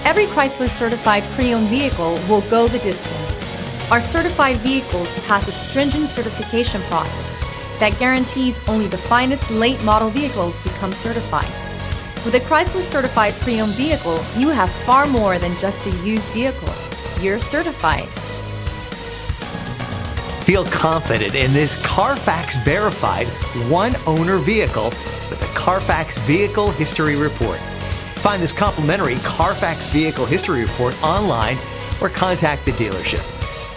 Every Chrysler certified pre-owned vehicle will go the distance. Our certified vehicles pass a stringent certification process that guarantees only the finest late model vehicles become certified. With a Chrysler certified pre-owned vehicle, you have far more than just a used vehicle. You're certified. Feel confident in this Carfax verified one-owner vehicle with the Carfax Vehicle History Report. Find this complimentary Carfax Vehicle History Report online or contact the dealership.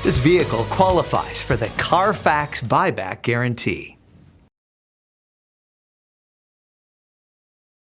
This vehicle qualifies for the Carfax Buyback Guarantee.